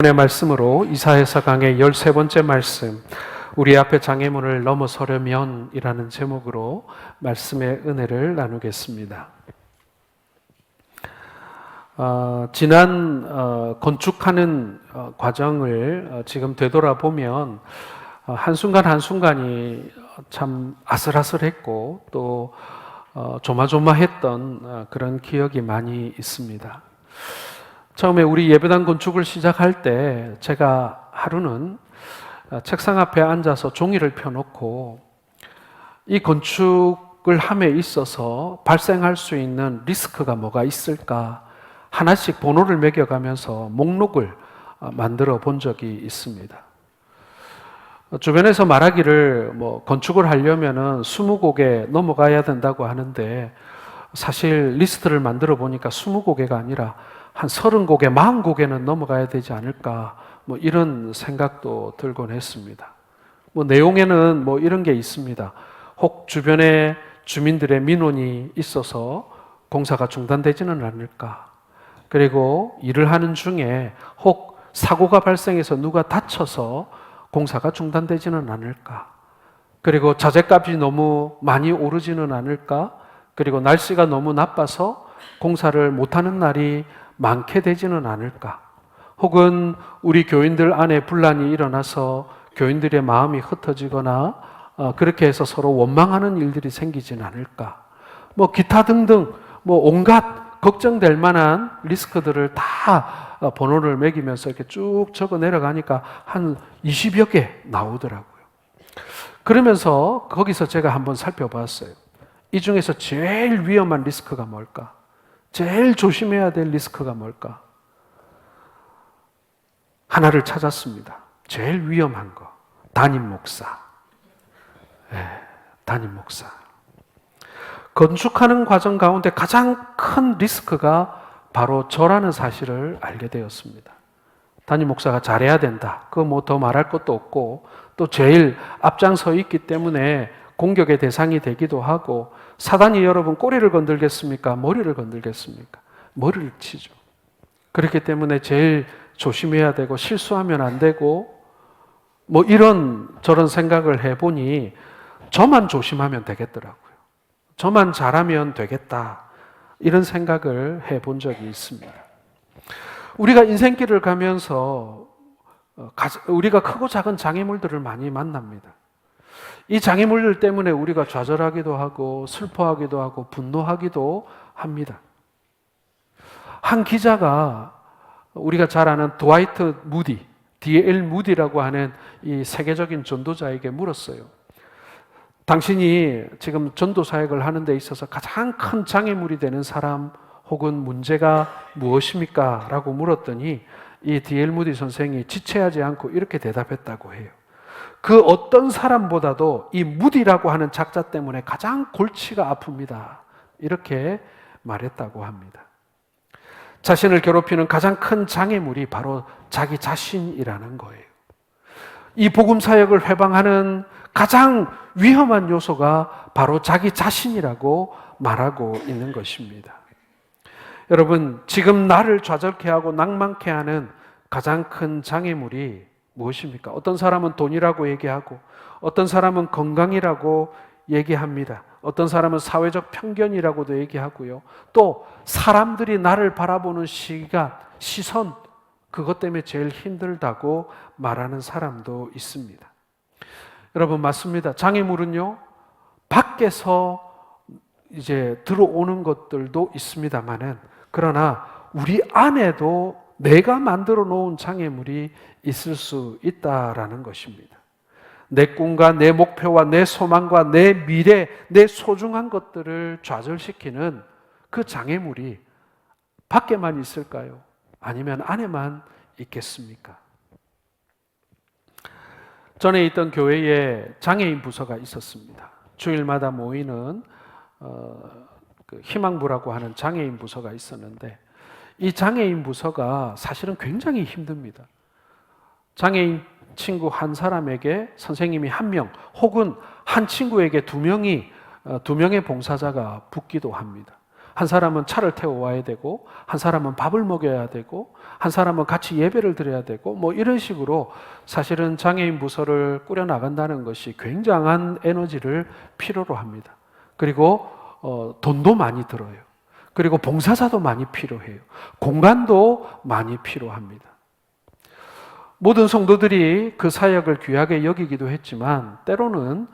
오늘의 말씀으로 이사야서 강의 13번째 말씀, 우리 앞에 장애물을 넘어서려면 이라는 제목으로 말씀의 은혜를 나누겠습니다. 지난 건축하는 과정을 지금 되돌아보면 한순간 한순간이 참 아슬아슬했고 또 조마조마했던 그런 기억이 많이 있습니다. 처음에 우리 예배당 건축을 시작할 때 제가 하루는 책상 앞에 앉아서 종이를 펴놓고 이 건축을 함에 있어서 발생할 수 있는 리스크가 뭐가 있을까 하나씩 번호를 매겨가면서 목록을 만들어 본 적이 있습니다. 주변에서 말하기를 건축을 하려면은 20곡에 넘어가야 된다고 하는데 사실 리스트를 만들어 보니까 20곡에가 아니라 한 30곡에 40곡에는 넘어가야 되지 않을까 이런 생각도 들곤 했습니다. 내용에는 이런 게 있습니다. 혹 주변에 주민들의 민원이 있어서 공사가 중단되지는 않을까. 그리고 일을 하는 중에 혹 사고가 발생해서 누가 다쳐서 공사가 중단되지는 않을까. 그리고 자재값이 너무 많이 오르지는 않을까. 그리고 날씨가 너무 나빠서 공사를 못하는 날이 많게 되지는 않을까. 혹은 우리 교인들 안에 분란이 일어나서 교인들의 마음이 흩어지거나 그렇게 해서 서로 원망하는 일들이 생기지는 않을까. 기타 등등 온갖 걱정될 만한 리스크들을 다 번호를 매기면서 이렇게 쭉 적어 내려가니까 한 20여 개 나오더라고요. 그러면서 거기서 제가 한번 살펴봤어요. 이 중에서 제일 위험한 리스크가 뭘까? 제일 조심해야 될 리스크가 뭘까? 하나를 찾았습니다. 제일 위험한 거. 담임 목사. 담임 목사. 건축하는 과정 가운데 가장 큰 리스크가 바로 저라는 사실을 알게 되었습니다. 담임 목사가 잘해야 된다. 그거 더 말할 것도 없고 또 제일 앞장서 있기 때문에 공격의 대상이 되기도 하고 사단이 여러분 꼬리를 건들겠습니까? 머리를 건들겠습니까? 머리를 치죠. 그렇기 때문에 제일 조심해야 되고 실수하면 안 되고 이런 저런 생각을 해보니 저만 조심하면 되겠더라고요. 저만 잘하면 되겠다. 이런 생각을 해본 적이 있습니다. 우리가 인생길을 가면서 우리가 크고 작은 장애물들을 많이 만납니다. 이 장애물들 때문에 우리가 좌절하기도 하고 슬퍼하기도 하고 분노하기도 합니다. 한 기자가 우리가 잘 아는 드와이트 무디, D.L. 무디라고 하는 이 세계적인 전도자에게 물었어요. 당신이 지금 전도 사역을 하는 데 있어서 가장 큰 장애물이 되는 사람 혹은 문제가 무엇입니까? 라고 물었더니 이 D.L. 무디 선생이 지체하지 않고 이렇게 대답했다고 해요. 그 어떤 사람보다도 이 무디라고 하는 작자 때문에 가장 골치가 아픕니다. 이렇게 말했다고 합니다. 자신을 괴롭히는 가장 큰 장애물이 바로 자기 자신이라는 거예요. 이 복음 사역을 회방하는 가장 위험한 요소가 바로 자기 자신이라고 말하고 있는 것입니다. 여러분, 지금 나를 좌절케 하고 낭만케 하는 가장 큰 장애물이 무엇입니까? 어떤 사람은 돈이라고 얘기하고 어떤 사람은 건강이라고 얘기합니다. 어떤 사람은 사회적 편견이라고도 얘기하고요. 또 사람들이 나를 바라보는 시선, 그것 때문에 제일 힘들다고 말하는 사람도 있습니다. 여러분, 맞습니다. 장애물은요, 밖에서 이제 들어오는 것들도 있습니다만은, 그러나 우리 안에도 내가 만들어 놓은 장애물이 있을 수 있다라는 것입니다. 내 꿈과 내 목표와 내 소망과 내 미래, 내 소중한 것들을 좌절시키는 그 장애물이 밖에만 있을까요? 아니면 안에만 있겠습니까? 전에 있던 교회에 장애인 부서가 있었습니다. 주일마다 모이는 희망부라고 하는 장애인 부서가 있었는데 이 장애인 부서가 사실은 굉장히 힘듭니다. 장애인 친구 한 사람에게 선생님이 한 명 혹은 한 친구에게 두 명의 봉사자가 붙기도 합니다. 한 사람은 차를 태워 와야 되고, 한 사람은 밥을 먹여야 되고, 한 사람은 같이 예배를 드려야 되고, 뭐 이런 식으로 사실은 장애인 부서를 꾸려 나간다는 것이 굉장한 에너지를 필요로 합니다. 그리고 돈도 많이 들어요. 그리고 봉사자도 많이 필요해요. 공간도 많이 필요합니다. 모든 성도들이 그 사역을 귀하게 여기기도 했지만 때로는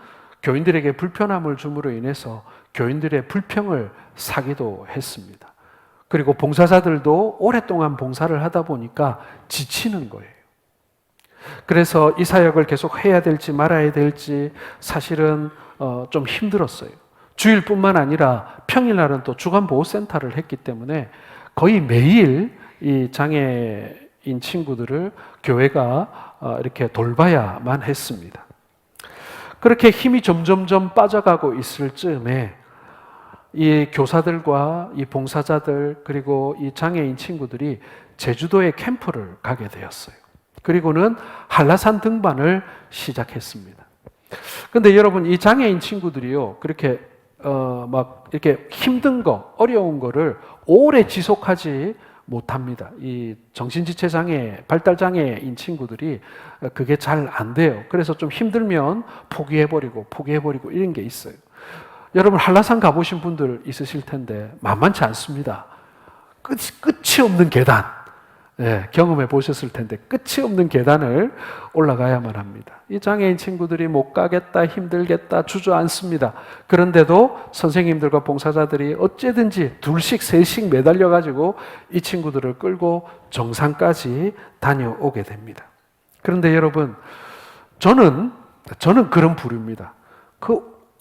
교인들에게 불편함을 줌으로 인해서 교인들의 불평을 사기도 했습니다. 그리고 봉사자들도 오랫동안 봉사를 하다 보니까 지치는 거예요. 그래서 이 사역을 계속 해야 될지 말아야 될지 사실은 좀 힘들었어요. 주일뿐만 아니라 평일날은 또 주간보호센터를 했기 때문에 거의 매일 이 장애인 친구들을 교회가 이렇게 돌봐야만 했습니다. 그렇게 힘이 점점점 빠져가고 있을 즈음에 이 교사들과 이 봉사자들 그리고 이 장애인 친구들이 제주도에 캠프를 가게 되었어요. 그리고는 한라산 등반을 시작했습니다. 그런데 여러분, 이 장애인 친구들이요, 그렇게 막 이렇게 힘든 거, 어려운 거를 오래 지속하지 못합니다. 이 정신지체 장애, 발달 장애인 친구들이 그게 잘 안 돼요. 그래서 좀 힘들면 포기해버리고 이런 게 있어요. 여러분, 한라산 가보신 분들 있으실 텐데 만만치 않습니다. 끝이 없는 계단, 경험해 보셨을 텐데 끝이 없는 계단을 올라가야만 합니다. 이 장애인 친구들이 못 가겠다, 힘들겠다 주저앉습니다. 그런데도 선생님들과 봉사자들이 어째든지 둘씩 셋씩 매달려가지고 이 친구들을 끌고 정상까지 다녀오게 됩니다. 그런데 여러분, 저는 그런 부류입니다.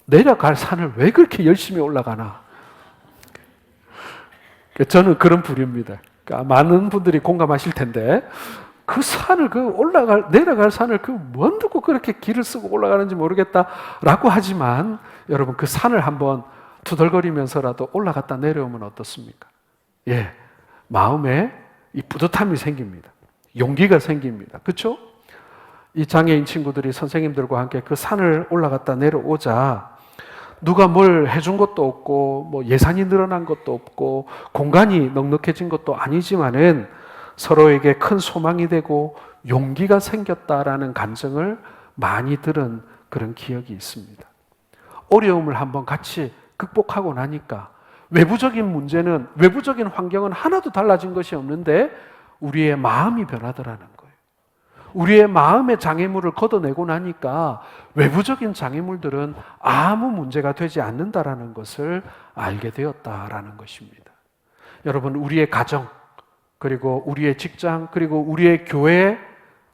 내려갈 산을 왜 그렇게 열심히 올라가나? 저는 그런 부류입니다. 그러니까 많은 분들이 공감하실 텐데, 그 산을, 내려갈 산을 뭔 듣고 그렇게 길을 쓰고 올라가는지 모르겠다라고 하지만, 여러분, 그 산을 한번 투덜거리면서라도 올라갔다 내려오면 어떻습니까? 마음에 이 뿌듯함이 생깁니다. 용기가 생깁니다. 그렇죠? 이 장애인 친구들이 선생님들과 함께 그 산을 올라갔다 내려오자 누가 뭘 해준 것도 없고 뭐 예산이 늘어난 것도 없고 공간이 넉넉해진 것도 아니지만은 서로에게 큰 소망이 되고 용기가 생겼다라는 감정을 많이 들은 그런 기억이 있습니다. 어려움을 한번 같이 극복하고 나니까 외부적인 환경은 하나도 달라진 것이 없는데 우리의 마음이 변하더라는 거예요. 우리의 마음의 장애물을 걷어내고 나니까 외부적인 장애물들은 아무 문제가 되지 않는다라는 것을 알게 되었다라는 것입니다. 여러분, 우리의 가정, 그리고 우리의 직장, 그리고 우리의 교회에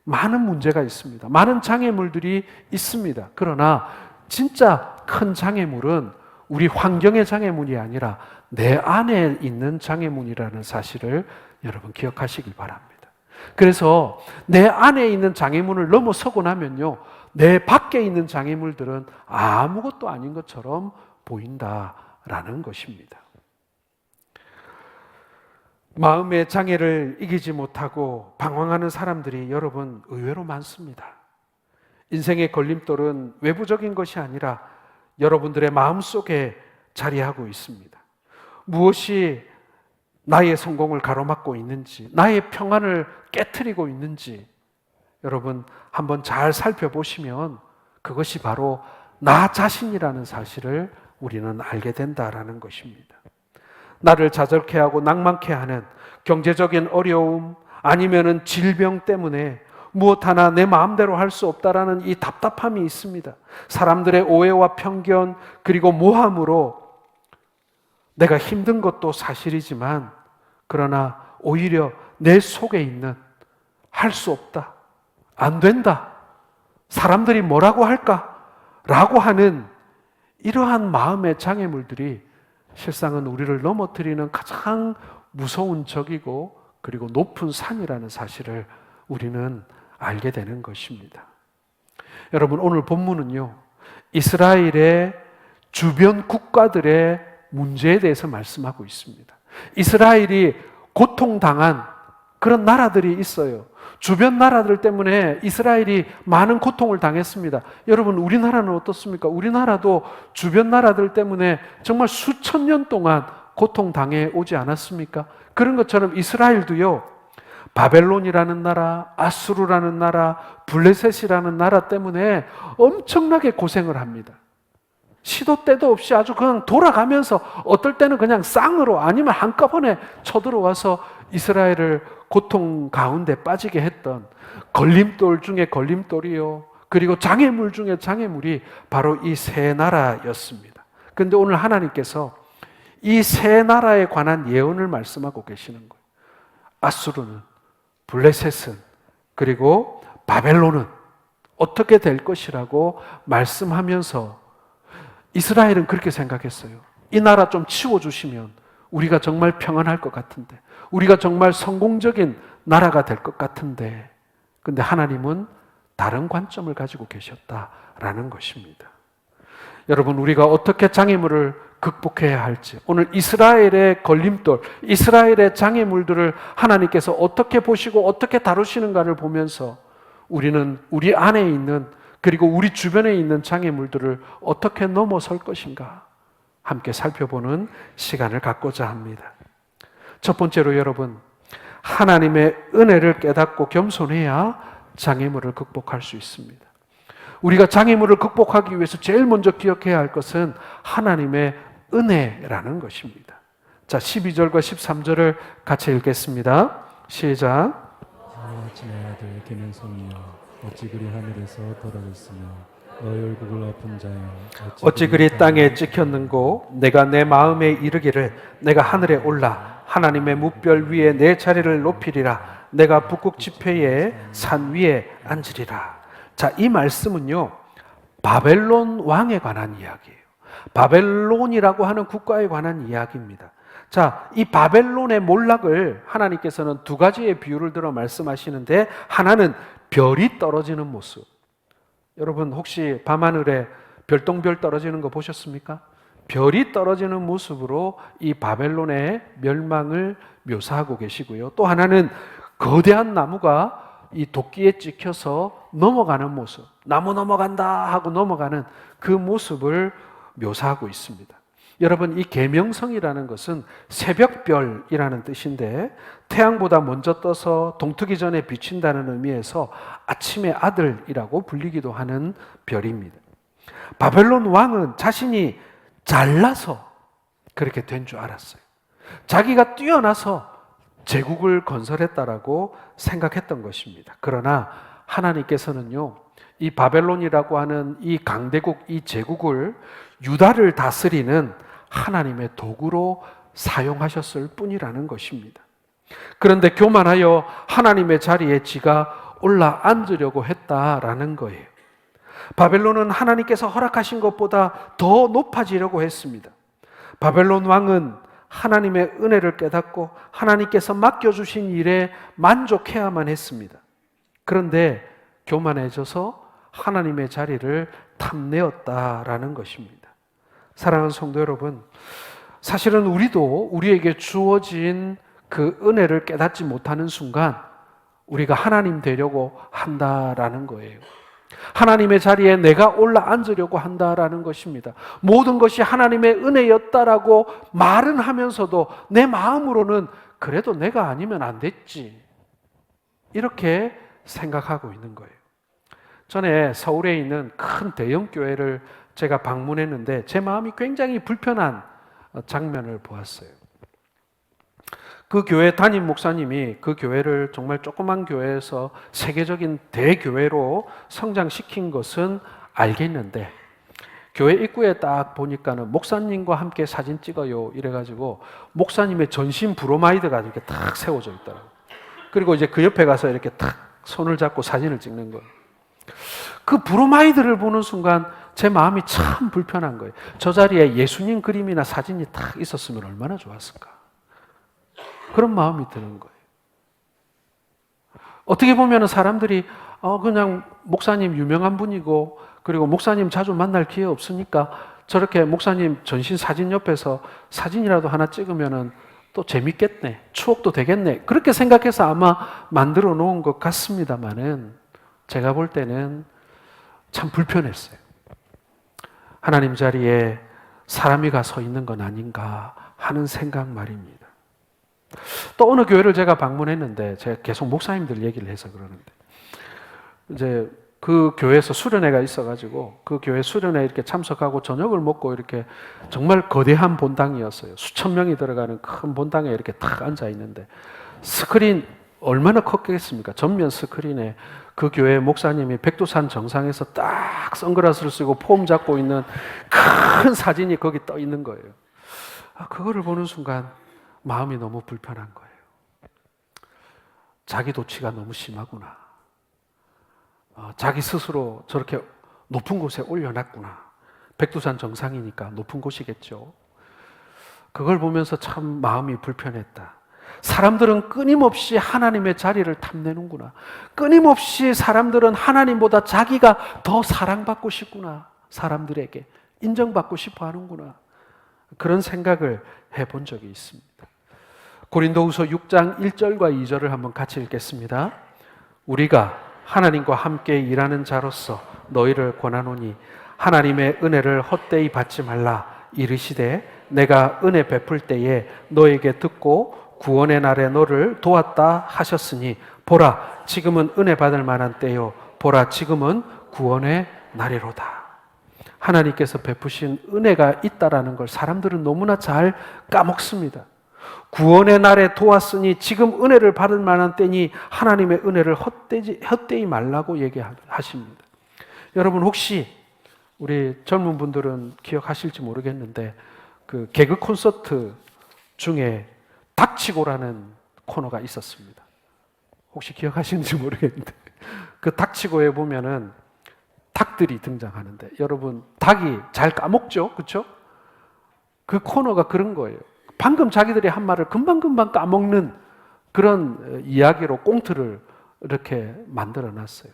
많은 문제가 있습니다. 많은 장애물들이 있습니다. 그러나 진짜 큰 장애물은 우리 환경의 장애물이 아니라 내 안에 있는 장애물이라는 사실을 여러분 기억하시길 바랍니다. 그래서 내 안에 있는 장애물을 넘어서고 나면요, 내 밖에 있는 장애물들은 아무것도 아닌 것처럼 보인다라는 것입니다. 마음의 장애를 이기지 못하고 방황하는 사람들이 여러분 의외로 많습니다. 인생의 걸림돌은 외부적인 것이 아니라 여러분들의 마음속에 자리하고 있습니다. 무엇이 나의 성공을 가로막고 있는지, 나의 평안을 깨트리고 있는지 여러분 한번 잘 살펴보시면 그것이 바로 나 자신이라는 사실을 우리는 알게 된다라는 것입니다. 나를 좌절케 하고 낭만케 하는 경제적인 어려움 아니면은 질병 때문에 무엇 하나 내 마음대로 할 수 없다라는 이 답답함이 있습니다. 사람들의 오해와 편견 그리고 모함으로 내가 힘든 것도 사실이지만 그러나 오히려 내 속에 있는 할 수 없다, 안 된다, 사람들이 뭐라고 할까? 라고 하는 이러한 마음의 장애물들이 실상은 우리를 넘어뜨리는 가장 무서운 적이고 그리고 높은 산이라는 사실을 우리는 알게 되는 것입니다. 여러분, 오늘 본문은요, 이스라엘의 주변 국가들의 문제에 대해서 말씀하고 있습니다. 이스라엘이 고통당한 그런 나라들이 있어요. 주변 나라들 때문에 이스라엘이 많은 고통을 당했습니다. 여러분, 우리나라는 어떻습니까? 우리나라도 주변 나라들 때문에 정말 수천 년 동안 고통당해 오지 않았습니까? 그런 것처럼 이스라엘도요, 바벨론이라는 나라, 아수르라는 나라, 블레셋이라는 나라 때문에 엄청나게 고생을 합니다. 시도 때도 없이 아주 그냥 돌아가면서 어떨 때는 그냥 쌍으로 아니면 한꺼번에 쳐들어와서 이스라엘을 고통 가운데 빠지게 했던 걸림돌 중에 걸림돌이요. 그리고 장애물 중에 장애물이 바로 이 세 나라였습니다. 그런데 오늘 하나님께서 이 세 나라에 관한 예언을 말씀하고 계시는 거예요. 아수르는, 블레셋은, 그리고 바벨론은 어떻게 될 것이라고 말씀하면서 이스라엘은 그렇게 생각했어요. 이 나라 좀 치워주시면 우리가 정말 평안할 것 같은데, 우리가 정말 성공적인 나라가 될 것 같은데, 근데 하나님은 다른 관점을 가지고 계셨다라는 것입니다. 여러분, 우리가 어떻게 장애물을 극복해야 할지, 오늘 이스라엘의 걸림돌, 이스라엘의 장애물들을 하나님께서 어떻게 보시고 어떻게 다루시는가를 보면서 우리는 우리 안에 있는, 그리고 우리 주변에 있는 장애물들을 어떻게 넘어설 것인가 함께 살펴보는 시간을 갖고자 합니다. 첫 번째로 여러분, 하나님의 은혜를 깨닫고 겸손해야 장애물을 극복할 수 있습니다. 우리가 장애물을 극복하기 위해서 제일 먼저 기억해야 할 것은 하나님의 은혜라는 것입니다. 자, 12절과 13절을 같이 읽겠습니다. 시작. 어찌 내 아들 계명성이여 어찌 그리 하늘에서 떨어졌으며 너의 얼굴을 엎은 자여 어찌 그리 땅에 찍혔는고 내가 내 마음에 이르기를 내가 하늘에 올라 하나님의 뭇별 위에 내 자리를 높이리라. 내가 북극 지폐의 산 위에 앉으리라. 자, 이 말씀은요, 바벨론 왕에 관한 이야기예요. 바벨론이라고 하는 국가에 관한 이야기입니다. 자, 이 바벨론의 몰락을 하나님께서는 두 가지의 비유를 들어 말씀하시는데, 하나는 별이 떨어지는 모습. 여러분 혹시 밤하늘에 별똥별 떨어지는 거 보셨습니까? 별이 떨어지는 모습으로 이 바벨론의 멸망을 묘사하고 계시고요. 또 하나는 거대한 나무가 이 도끼에 찍혀서 넘어가는 모습, 나무 넘어간다 하고 넘어가는 그 모습을 묘사하고 있습니다. 여러분, 이 계명성이라는 것은 새벽별이라는 뜻인데, 태양보다 먼저 떠서 동트기 전에 비친다는 의미에서 아침의 아들이라고 불리기도 하는 별입니다. 바벨론 왕은 자신이 잘나서 그렇게 된 줄 알았어요. 자기가 뛰어나서 제국을 건설했다라고 생각했던 것입니다. 그러나 하나님께서는요, 이 바벨론이라고 하는 이 강대국, 이 제국을 유다를 다스리는 하나님의 도구로 사용하셨을 뿐이라는 것입니다. 그런데 교만하여 하나님의 자리에 지가 올라앉으려고 했다라는 거예요. 바벨론은 하나님께서 허락하신 것보다 더 높아지려고 했습니다. 바벨론 왕은 하나님의 은혜를 깨닫고 하나님께서 맡겨주신 일에 만족해야만 했습니다. 그런데 교만해져서 하나님의 자리를 탐내었다라는 것입니다. 사랑하는 성도 여러분, 사실은 우리도 우리에게 주어진 그 은혜를 깨닫지 못하는 순간 우리가 하나님 되려고 한다라는 거예요. 하나님의 자리에 내가 올라앉으려고 한다라는 것입니다. 모든 것이 하나님의 은혜였다라고 말은 하면서도 내 마음으로는 그래도 내가 아니면 안 됐지, 이렇게 생각하고 있는 거예요. 전에 서울에 있는 큰 대형 교회를 제가 방문했는데 제 마음이 굉장히 불편한 장면을 보았어요. 그 교회 담임 목사님이 그 교회를 정말 조그만 교회에서 세계적인 대교회로 성장시킨 것은 알겠는데, 교회 입구에 딱 보니까는 목사님과 함께 사진 찍어요 이래가지고 목사님의 전신 브로마이드가 이렇게 탁 세워져 있더라고요. 그리고 이제 그 옆에 가서 이렇게 탁 손을 잡고 사진을 찍는 거예요. 그 브로마이드를 보는 순간 제 마음이 참 불편한 거예요. 저 자리에 예수님 그림이나 사진이 딱 있었으면 얼마나 좋았을까, 그런 마음이 드는 거예요. 어떻게 보면 사람들이 그냥 목사님 유명한 분이고, 그리고 목사님 자주 만날 기회 없으니까 저렇게 목사님 전신 사진 옆에서 사진이라도 하나 찍으면 또 재밌겠네, 추억도 되겠네, 그렇게 생각해서 아마 만들어 놓은 것 같습니다만은 제가 볼 때는 참 불편했어요. 하나님 자리에 사람이 가서 있는 건 아닌가 하는 생각 말입니다. 또 어느 교회를 제가 방문했는데, 제가 계속 목사님들 얘기를 해서 그러는데, 이제 그 교회에서 수련회가 있어가지고 그 교회 수련회에 이렇게 참석하고 저녁을 먹고 이렇게 정말 거대한 본당이었어요. 수천 명이 들어가는 큰 본당에 이렇게 탁 앉아 있는데 스크린 얼마나 컸겠습니까? 전면 스크린에 그 교회 목사님이 백두산 정상에서 딱 선글라스를 쓰고 폼 잡고 있는 큰 사진이 거기 떠 있는 거예요. 그거를 보는 순간 마음이 너무 불편한 거예요. 자기 도취가 너무 심하구나. 자기 스스로 저렇게 높은 곳에 올려놨구나. 백두산 정상이니까 높은 곳이겠죠. 그걸 보면서 참 마음이 불편했다. 사람들은 끊임없이 하나님의 자리를 탐내는구나. 끊임없이 사람들은 하나님보다 자기가 더 사랑받고 싶구나. 사람들에게 인정받고 싶어 하는구나. 그런 생각을 해본 적이 있습니다. 고린도후서 6장 1절과 2절을 한번 같이 읽겠습니다. 우리가 하나님과 함께 일하는 자로서 너희를 권하노니 하나님의 은혜를 헛되이 받지 말라. 이르시되 내가 은혜 베풀 때에 너에게 듣고 구원의 날에 너를 도왔다 하셨으니 보라 지금은 은혜 받을 만한 때요 보라 지금은 구원의 날이로다. 하나님께서 베푸신 은혜가 있다라는 걸 사람들은 너무나 잘 까먹습니다. 구원의 날에 도왔으니 지금 은혜를 받을 만한 때니 하나님의 은혜를 헛되이 말라고 얘기하십니다. 여러분 혹시 우리 젊은 분들은 기억하실지 모르겠는데 그 개그 콘서트 중에 닥치고라는 코너가 있었습니다. 혹시 기억하시는지 모르겠는데 그 닥치고에 보면은 닭들이 등장하는데 여러분 닭이 잘 까먹죠? 그렇죠? 그 코너가 그런 거예요. 방금 자기들이 한 말을 금방금방 까먹는 그런 이야기로 꽁트를 이렇게 만들어 놨어요.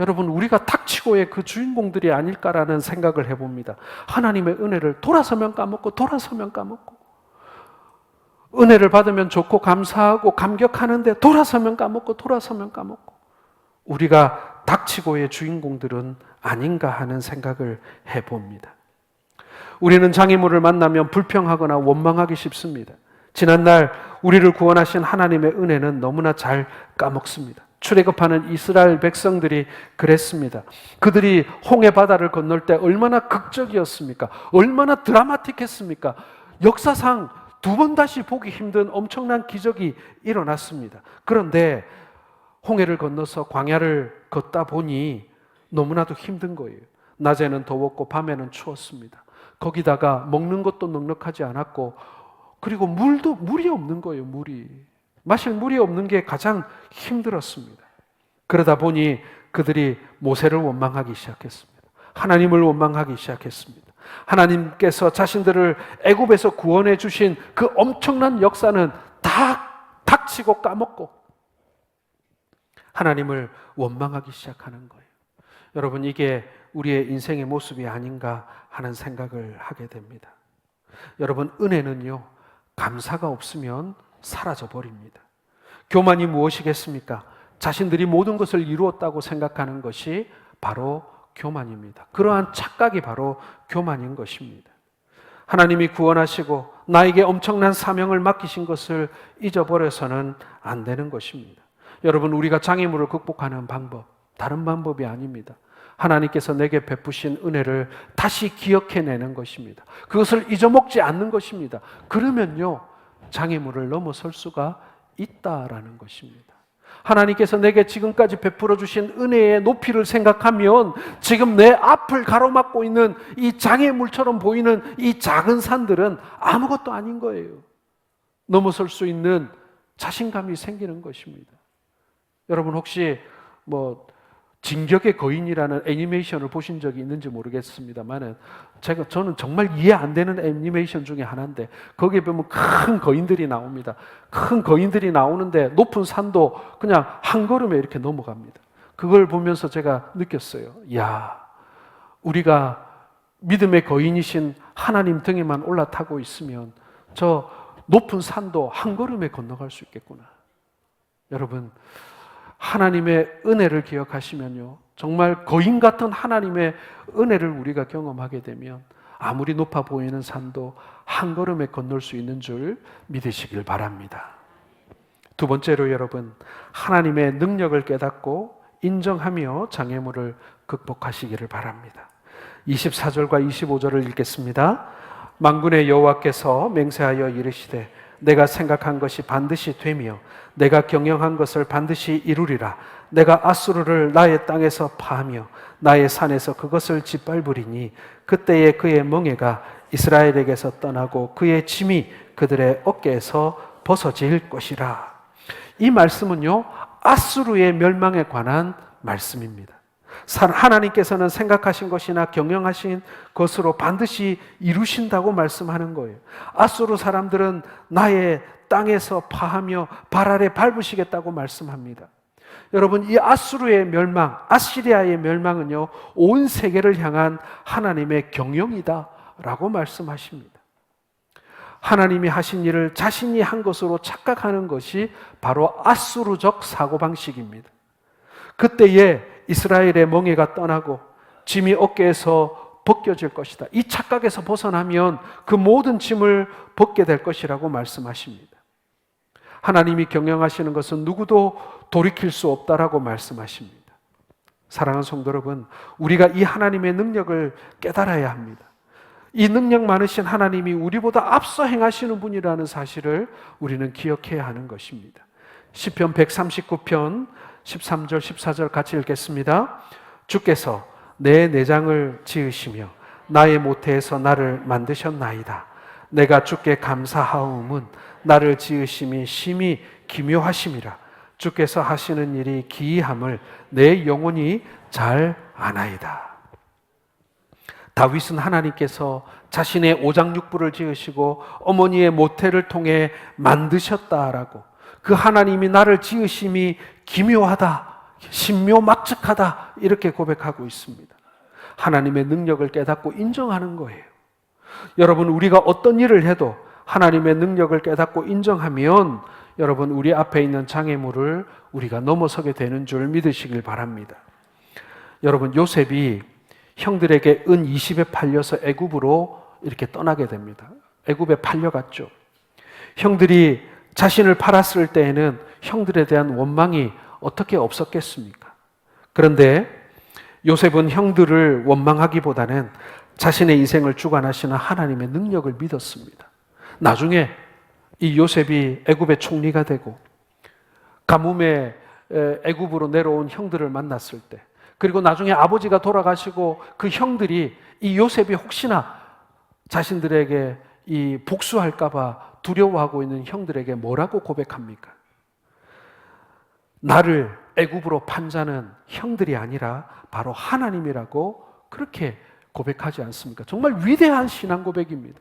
여러분 우리가 닥치고의 그 주인공들이 아닐까라는 생각을 해봅니다. 하나님의 은혜를 돌아서면 까먹고 돌아서면 까먹고 은혜를 받으면 좋고 감사하고 감격하는데 돌아서면 까먹고 돌아서면 까먹고 우리가 닥치고의 주인공들은 아닌가 하는 생각을 해봅니다. 우리는 장애물을 만나면 불평하거나 원망하기 쉽습니다. 지난날 우리를 구원하신 하나님의 은혜는 너무나 잘 까먹습니다. 출애굽하는 이스라엘 백성들이 그랬습니다. 그들이 홍해 바다를 건널 때 얼마나 극적이었습니까? 얼마나 드라마틱했습니까? 역사상 두 번 다시 보기 힘든 엄청난 기적이 일어났습니다. 그런데 홍해를 건너서 광야를 걷다 보니 너무나도 힘든 거예요. 낮에는 더웠고 밤에는 추웠습니다. 거기다가 먹는 것도 넉넉하지 않았고 그리고 물이 없는 거예요. 마실 물이 없는 게 가장 힘들었습니다. 그러다 보니 그들이 모세를 원망하기 시작했습니다. 하나님을 원망하기 시작했습니다. 하나님께서 자신들을 애굽에서 구원해 주신 그 엄청난 역사는 다 닥치고 까먹고 하나님을 원망하기 시작하는 거예요. 여러분 이게 우리의 인생의 모습이 아닌가 하는 생각을 하게 됩니다. 여러분 은혜는요 감사가 없으면 사라져 버립니다. 교만이 무엇이겠습니까? 자신들이 모든 것을 이루었다고 생각하는 것이 바로 교만입니다. 그러한 착각이 바로 교만인 것입니다. 하나님이 구원하시고 나에게 엄청난 사명을 맡기신 것을 잊어버려서는 안 되는 것입니다. 여러분 우리가 장애물을 극복하는 방법 다른 방법이 아닙니다. 하나님께서 내게 베푸신 은혜를 다시 기억해내는 것입니다. 그것을 잊어먹지 않는 것입니다. 그러면요 장애물을 넘어설 수가 있다라는 것입니다. 하나님께서 내게 지금까지 베풀어 주신 은혜의 높이를 생각하면 지금 내 앞을 가로막고 있는 이 장애물처럼 보이는 이 작은 산들은 아무것도 아닌 거예요. 넘어설 수 있는 자신감이 생기는 것입니다. 여러분 혹시 진격의 거인이라는 애니메이션을 보신 적이 있는지 모르겠습니다만 저는 정말 이해 안 되는 애니메이션 중에 하나인데 거기에 보면 큰 거인들이 나옵니다. 큰 거인들이 나오는데 높은 산도 그냥 한 걸음에 이렇게 넘어갑니다. 그걸 보면서 제가 느꼈어요. 야, 우리가 믿음의 거인이신 하나님 등에만 올라타고 있으면 저 높은 산도 한 걸음에 건너갈 수 있겠구나. 여러분 하나님의 은혜를 기억하시면요 정말 거인 같은 하나님의 은혜를 우리가 경험하게 되면 아무리 높아 보이는 산도 한 걸음에 건널 수 있는 줄 믿으시길 바랍니다. 두 번째로 여러분, 하나님의 능력을 깨닫고 인정하며 장애물을 극복하시기를 바랍니다. 24절과 25절을 읽겠습니다. 만군의 여호와께서 맹세하여 이르시되 내가 생각한 것이 반드시 되며 내가 경영한 것을 반드시 이루리라. 내가 아수르를 나의 땅에서 파하며 나의 산에서 그것을 짓밟으리니 그때에 그의 멍에가 이스라엘에게서 떠나고 그의 짐이 그들의 어깨에서 벗어질 것이라. 이 말씀은요, 아수르의 멸망에 관한 말씀입니다. 하나님께서는 생각하신 것이나 경영하신 것으로 반드시 이루신다고 말씀하는 거예요. 아수르 사람들은 나의 땅에서 파하며 발 아래 밟으시겠다고 말씀합니다. 여러분, 이 아수르의 멸망, 아시리아의 멸망은요, 온 세계를 향한 하나님의 경영이다 라고 말씀하십니다. 하나님이 하신 일을 자신이 한 것으로 착각하는 것이 바로 아수르적 사고방식입니다. 그때에 이스라엘의 멍에가 떠나고 짐이 어깨에서 벗겨질 것이다. 이 착각에서 벗어나면 그 모든 짐을 벗게 될 것이라고 말씀하십니다. 하나님이 경영하시는 것은 누구도 돌이킬 수 없다라고 말씀하십니다. 사랑하는 성도 여러분, 우리가 이 하나님의 능력을 깨달아야 합니다. 이 능력 많으신 하나님이 우리보다 앞서 행하시는 분이라는 사실을 우리는 기억해야 하는 것입니다. 시편 139편 13절 14절 같이 읽겠습니다. 주께서 내 내장을 지으시며 나의 모태에서 나를 만드셨나이다. 내가 주께 감사하옴은 나를 지으심이 심히 기묘하심이라. 주께서 하시는 일이 기이함을 내 영혼이 잘 아나이다. 다윗은 하나님께서 자신의 오장육부를 지으시고 어머니의 모태를 통해 만드셨다라고, 그 하나님이 나를 지으심이 기묘하다, 신묘막측하다 이렇게 고백하고 있습니다. 하나님의 능력을 깨닫고 인정하는 거예요. 여러분, 우리가 어떤 일을 해도 하나님의 능력을 깨닫고 인정하면 여러분, 우리 앞에 있는 장애물을 우리가 넘어서게 되는 줄 믿으시길 바랍니다. 여러분, 요셉이 형들에게 은 20에 팔려서 애굽으로 이렇게 떠나게 됩니다. 애굽에 팔려갔죠. 형들이 자신을 팔았을 때에는 형들에 대한 원망이 어떻게 없었겠습니까? 그런데 요셉은 형들을 원망하기보다는 자신의 인생을 주관하시는 하나님의 능력을 믿었습니다. 나중에 이 요셉이 애굽의 총리가 되고 가뭄에 애굽으로 내려온 형들을 만났을 때, 그리고 나중에 아버지가 돌아가시고 그 형들이 이 요셉이 혹시나 자신들에게 이 복수할까봐 두려워하고 있는 형들에게 뭐라고 고백합니까? 나를 애굽으로 판 자는 형들이 아니라 바로 하나님이라고 그렇게 고백하지 않습니까? 정말 위대한 신앙 고백입니다.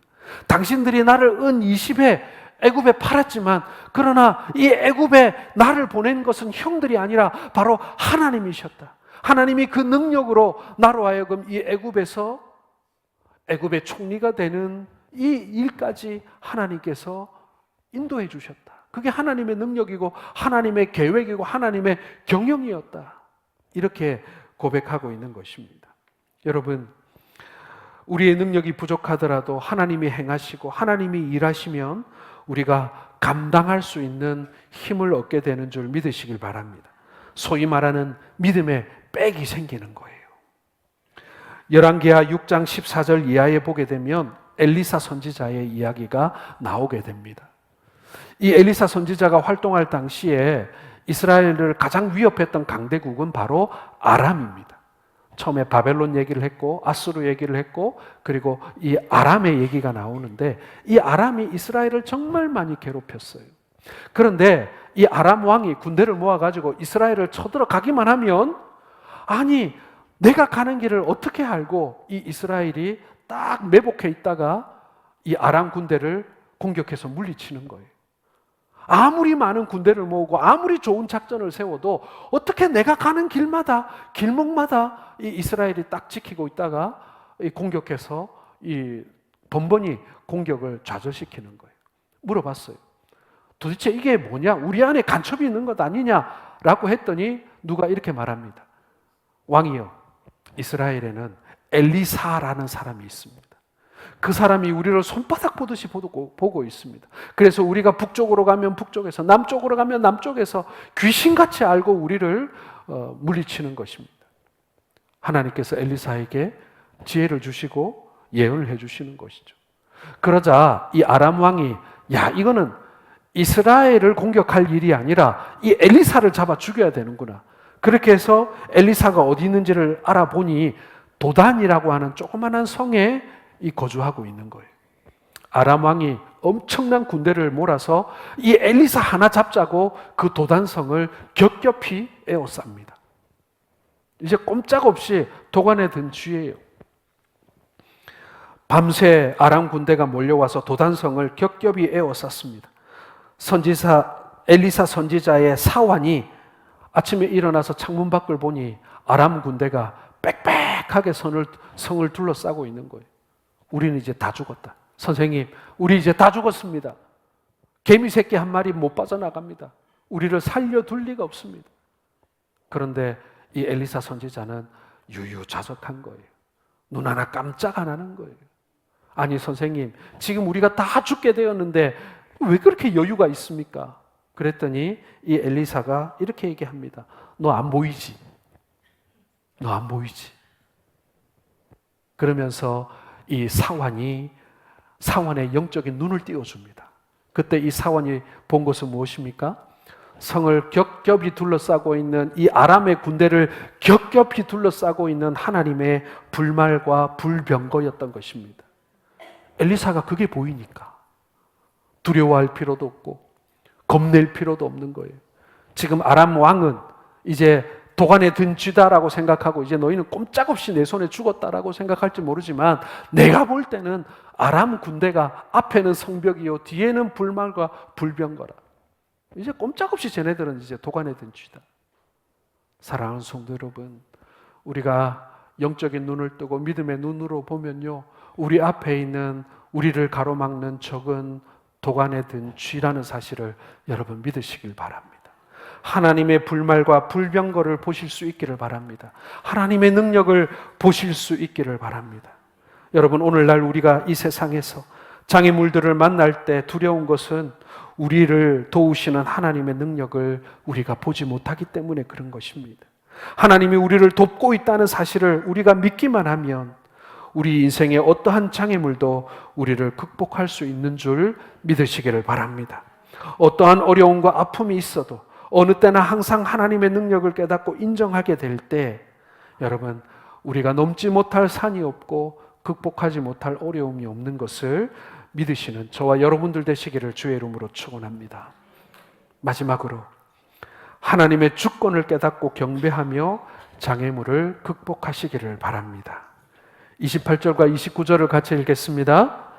당신들이 나를 은 20에 애굽에 팔았지만 그러나 이 애굽에 나를 보낸 것은 형들이 아니라 바로 하나님이셨다. 하나님이 그 능력으로 나로 하여금 이 애굽에서 애굽의 총리가 되는 이 일까지 하나님께서 인도해 주셨다. 그게 하나님의 능력이고 하나님의 계획이고 하나님의 경영이었다. 이렇게 고백하고 있는 것입니다. 여러분, 우리의 능력이 부족하더라도 하나님이 행하시고 하나님이 일하시면 우리가 감당할 수 있는 힘을 얻게 되는 줄 믿으시길 바랍니다. 소위 말하는 믿음의 백이 생기는 거예요. 열왕기하 6장 14절 이하에 보게 되면 엘리사 선지자의 이야기가 나오게 됩니다. 이 엘리사 선지자가 활동할 당시에 이스라엘을 가장 위협했던 강대국은 바로 아람입니다. 처음에 바벨론 얘기를 했고 아수르 얘기를 했고 그리고 이 아람의 얘기가 나오는데 이 아람이 이스라엘을 정말 많이 괴롭혔어요. 그런데 이 아람 왕이 군대를 모아가지고 이스라엘을 쳐들어가기만 하면 아니 내가 가는 길을 어떻게 알고 이 이스라엘이 딱 매복해 있다가 이 아람 군대를 공격해서 물리치는 거예요. 아무리 많은 군대를 모으고 아무리 좋은 작전을 세워도 어떻게 내가 가는 길마다 길목마다 이 이스라엘이 딱 지키고 있다가 이 공격해서 이 번번이 공격을 좌절시키는 거예요. 물어봤어요. 도대체 이게 뭐냐? 우리 안에 간첩이 있는 것 아니냐라고 했더니 누가 이렇게 말합니다. 왕이여, 이스라엘에는 엘리사라는 사람이 있습니다. 그 사람이 우리를 손바닥 보듯이 보고 있습니다. 그래서 우리가 북쪽으로 가면 북쪽에서, 남쪽으로 가면 남쪽에서 귀신같이 알고 우리를 물리치는 것입니다. 하나님께서 엘리사에게 지혜를 주시고 예언을 해주시는 것이죠. 그러자 이 아람 왕이 이거는 이스라엘을 공격할 일이 아니라 이 엘리사를 잡아 죽여야 되는구나. 그렇게 해서 엘리사가 어디 있는지를 알아보니 도단이라고 하는 조그마한 성에 거주하고 있는 거예요. 아람 왕이 엄청난 군대를 몰아서 이 엘리사 하나 잡자고 그 도단성을 겹겹이 에워쌉니다. 이제 꼼짝없이 도관에 든 쥐예요. 밤새 아람 군대가 몰려와서 도단성을 겹겹이 에워쌌습니다. 엘리사 선지자의 사환이 아침에 일어나서 창문 밖을 보니 아람 군대가 빽빽하게 성을 둘러싸고 있는 거예요. 우리는 이제 다 죽었다. 선생님, 우리 이제 다 죽었습니다. 개미 새끼 한 마리 못 빠져나갑니다. 우리를 살려둘 리가 없습니다. 그런데 이 엘리사 선지자는 유유자적한 거예요. 눈 하나 깜짝 안 하는 거예요. 아니 선생님, 지금 우리가 다 죽게 되었는데 왜 그렇게 여유가 있습니까? 그랬더니 이 엘리사가 이렇게 얘기합니다. 너 안 보이지? 너 안 보이지? 그러면서 이 사환의 영적인 눈을 띄워줍니다. 그때 이 사환이 본 것은 무엇입니까? 성을 겹겹이 둘러싸고 있는 이 아람의 군대를 겹겹이 둘러싸고 있는 하나님의 불말과 불병거였던 것입니다. 엘리사가 그게 보이니까 두려워할 필요도 없고 겁낼 필요도 없는 거예요. 지금 아람 왕은 이제 도관에 든 쥐다라고 생각하고 이제 너희는 꼼짝없이 내 손에 죽었다라고 생각할지 모르지만 내가 볼 때는 아람 군대가 앞에는 성벽이요 뒤에는 불말과 불병거라. 이제 꼼짝없이 쟤네들은 이제 도관에 든 쥐다. 사랑하는 성도 여러분, 우리가 영적인 눈을 뜨고 믿음의 눈으로 보면요, 우리 앞에 있는 우리를 가로막는 적은 도관에 든 쥐라는 사실을 여러분 믿으시길 바랍니다. 하나님의 불말과 불병거를 보실 수 있기를 바랍니다. 하나님의 능력을 보실 수 있기를 바랍니다. 여러분, 오늘날 우리가 이 세상에서 장애물들을 만날 때 두려운 것은 우리를 도우시는 하나님의 능력을 우리가 보지 못하기 때문에 그런 것입니다. 하나님이 우리를 돕고 있다는 사실을 우리가 믿기만 하면 우리 인생의 어떠한 장애물도 우리를 극복할 수 있는 줄 믿으시기를 바랍니다. 어떠한 어려움과 아픔이 있어도 어느 때나 항상 하나님의 능력을 깨닫고 인정하게 될 때 여러분, 우리가 넘지 못할 산이 없고 극복하지 못할 어려움이 없는 것을 믿으시는 저와 여러분들 되시기를 주의 이름으로 축원합니다. 마지막으로 하나님의 주권을 깨닫고 경배하며 장애물을 극복하시기를 바랍니다. 28절과 29절을 같이 읽겠습니다.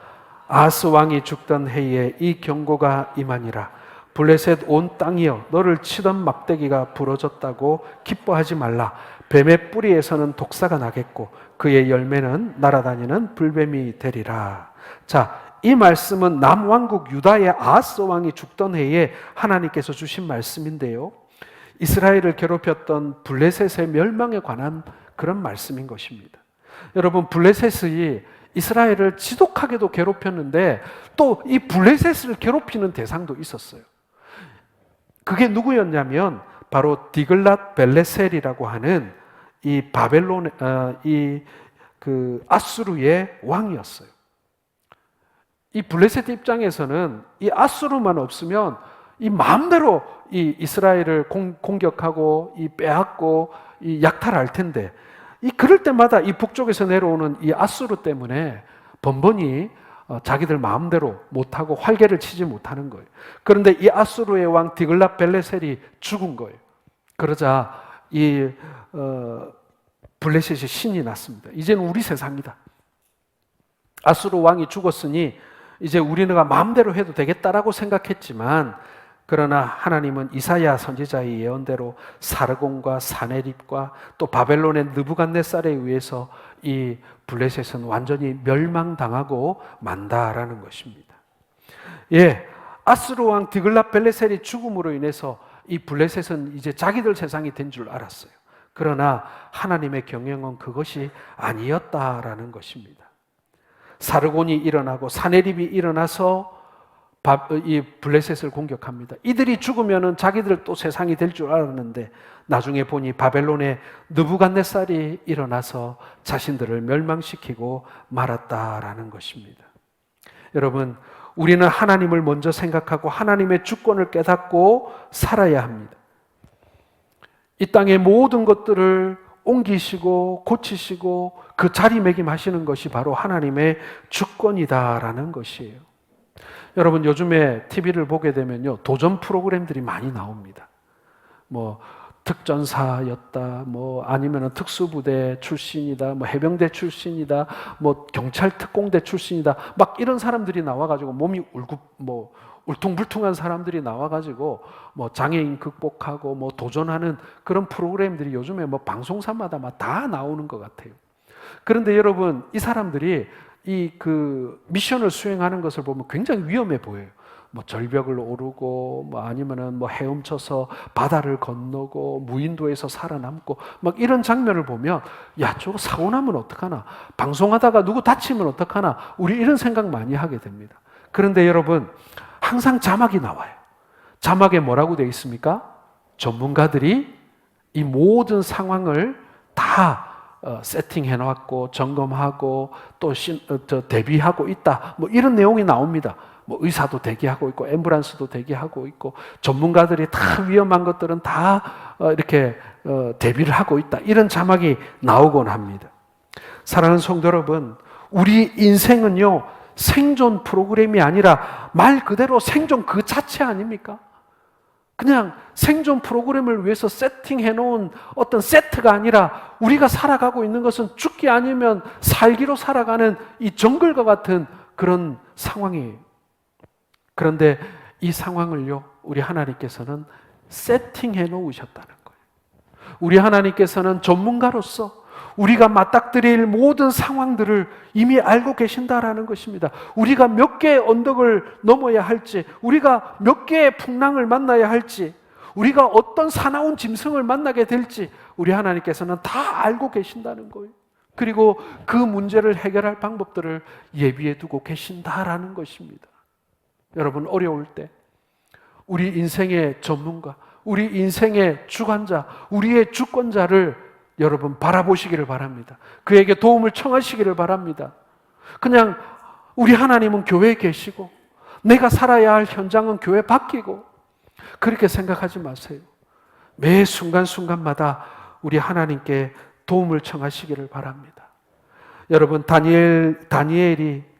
아하스 왕이 죽던 해에 이 경고가 임하니라. 블레셋 온 땅이여, 너를 치던 막대기가 부러졌다고 기뻐하지 말라. 뱀의 뿌리에서는 독사가 나겠고 그의 열매는 날아다니는 불뱀이 되리라. 자, 이 말씀은 남왕국 유다의 아하스 왕이 죽던 해에 하나님께서 주신 말씀인데요, 이스라엘을 괴롭혔던 블레셋의 멸망에 관한 그런 말씀인 것입니다. 여러분, 블레셋이 이스라엘을 지독하게도 괴롭혔는데 또 이 블레셋을 괴롭히는 대상도 있었어요. 그게 누구였냐면 바로 디글랏 빌레셀이라고 하는 이 바벨론 아수르의 왕이었어요. 이 블레셋 입장에서는 이 아수르만 없으면 이 마음대로 이 이스라엘을 공격하고 이 빼앗고 이 약탈할 텐데, 이 그럴 때마다 이 북쪽에서 내려오는 이 아수르 때문에 번번이 자기들 마음대로 못하고 활개를 치지 못하는 거예요. 그런데 이 아수르의 왕 디글랏 빌레셀이 죽은 거예요. 그러자 이 블레셋이 신이 났습니다. 이제는 우리 세상이다. 아수르 왕이 죽었으니 이제 우리가 마음대로 해도 되겠다라고 생각했지만, 그러나 하나님은 이사야 선지자의 예언대로 사르곤과 사네립과 또 바벨론의 느부갓네살에 의해서 이 블레셋은 완전히 멸망당하고 만다라는 것입니다. 예, 아수르 왕 디글랏 빌레셀이 죽음으로 인해서 이 블레셋은 이제 자기들 세상이 된 줄 알았어요. 그러나 하나님의 경영은 그것이 아니었다라는 것입니다. 사르곤이 일어나고 사네립이 일어나서 이 블레셋을 공격합니다. 이들이 죽으면은 자기들 또 세상이 될 줄 알았는데 나중에 보니 바벨론의 느부갓네살이 일어나서 자신들을 멸망시키고 말았다라는 것입니다. 여러분, 우리는 하나님을 먼저 생각하고 하나님의 주권을 깨닫고 살아야 합니다. 이 땅의 모든 것들을 옮기시고 고치시고 그 자리매김하시는 것이 바로 하나님의 주권이다라는 것이에요. 여러분, 요즘에 TV를 보게 되면요, 도전 프로그램들이 많이 나옵니다. 뭐 특전사였다, 뭐 아니면은 특수부대 출신이다, 뭐 해병대 출신이다, 뭐 경찰 특공대 출신이다, 막 이런 사람들이 나와가지고 몸이 울퉁불퉁한 사람들이 나와가지고 뭐 장애인 극복하고 뭐 도전하는 그런 프로그램들이 요즘에 뭐 방송사마다 막 다 나오는 것 같아요. 그런데 여러분, 이 사람들이 이 미션을 수행하는 것을 보면 굉장히 위험해 보여요. 뭐 절벽을 오르고 뭐 아니면은 뭐 헤엄쳐서 바다를 건너고 무인도에서 살아남고 막 이런 장면을 보면 야, 저거 사고 나면 어떡하나, 방송하다가 누구 다치면 어떡하나, 우리 이런 생각 많이 하게 됩니다. 그런데 여러분, 항상 자막이 나와요. 자막에 뭐라고 되어 있습니까? 전문가들이 이 모든 상황을 다 세팅해 놨고 점검하고 또 대비하고 있다, 뭐 이런 내용이 나옵니다. 뭐 의사도 대기하고 있고 앰뷸런스도 대기하고 있고 전문가들이 다 위험한 것들은 다 이렇게 대비를 하고 있다, 이런 자막이 나오곤 합니다. 사랑하는 성도 여러분, 우리 인생은요 생존 프로그램이 아니라 말 그대로 생존 그 자체 아닙니까? 그냥 생존 프로그램을 위해서 세팅해 놓은 어떤 세트가 아니라 우리가 살아가고 있는 것은 죽기 아니면 살기로 살아가는 이 정글과 같은 그런 상황이에요. 그런데 이 상황을요, 우리 하나님께서는 세팅해 놓으셨다는 거예요. 우리 하나님께서는 전문가로서 우리가 맞닥뜨릴 모든 상황들을 이미 알고 계신다라는 것입니다. 우리가 몇 개의 언덕을 넘어야 할지, 우리가 몇 개의 풍랑을 만나야 할지, 우리가 어떤 사나운 짐승을 만나게 될지 우리 하나님께서는 다 알고 계신다는 거예요. 그리고 그 문제를 해결할 방법들을 예비해 두고 계신다라는 것입니다. 여러분, 어려울 때 우리 인생의 전문가, 우리 인생의 주관자, 우리의 주권자를 여러분 바라보시기를 바랍니다. 그에게 도움을 청하시기를 바랍니다. 그냥 우리 하나님은 교회에 계시고 내가 살아야 할 현장은 교회 밖이고 그렇게 생각하지 마세요. 매 순간순간마다 우리 하나님께 도움을 청하시기를 바랍니다. 여러분, 다니엘이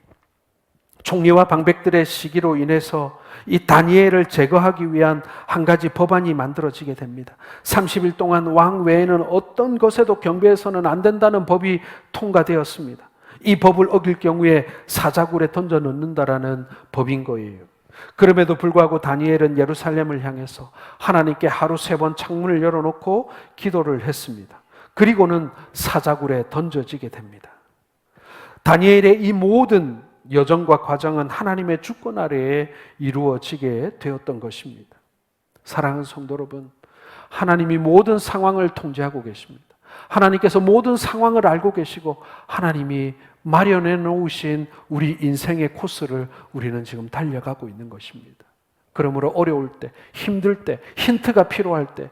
총리와 방백들의 시기로 인해서 이 다니엘을 제거하기 위한 한 가지 법안이 만들어지게 됩니다. 30일 동안 왕 외에는 어떤 것에도 경배해서는 안 된다는 법이 통과되었습니다. 이 법을 어길 경우에 사자굴에 던져 넣는다라는 법인 거예요. 그럼에도 불구하고 다니엘은 예루살렘을 향해서 하나님께 하루 3번 창문을 열어놓고 기도를 했습니다. 그리고는 사자굴에 던져지게 됩니다. 다니엘의 이 모든 여정과 과정은 하나님의 주권 아래에 이루어지게 되었던 것입니다. 사랑하는 성도 여러분, 하나님이 모든 상황을 통제하고 계십니다. 하나님께서 모든 상황을 알고 계시고 하나님이 마련해 놓으신 우리 인생의 코스를 우리는 지금 달려가고 있는 것입니다. 그러므로 어려울 때, 힘들 때, 힌트가 필요할 때,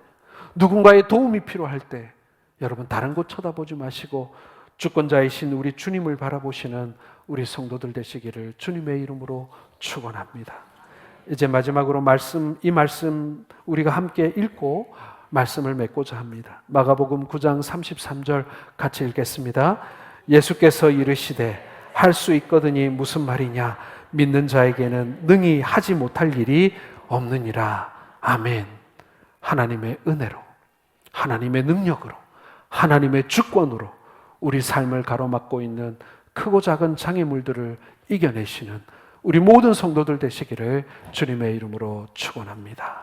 누군가의 도움이 필요할 때 여러분 다른 곳 쳐다보지 마시고 주권자이신 우리 주님을 바라보시는 우리 성도들 되시기를 주님의 이름으로 축원합니다. 이제 마지막으로 이 말씀 우리가 함께 읽고 말씀을 맺고자 합니다. 마가복음 9장 33절 같이 읽겠습니다. 예수께서 이르시되 할 수 있거든이 무슨 말이냐, 믿는 자에게는 능히 하지 못할 일이 없느니라. 아멘. 하나님의 은혜로, 하나님의 능력으로, 하나님의 주권으로 우리 삶을 가로막고 있는 크고 작은 장애물들을 이겨내시는 우리 모든 성도들 되시기를 주님의 이름으로 축원합니다.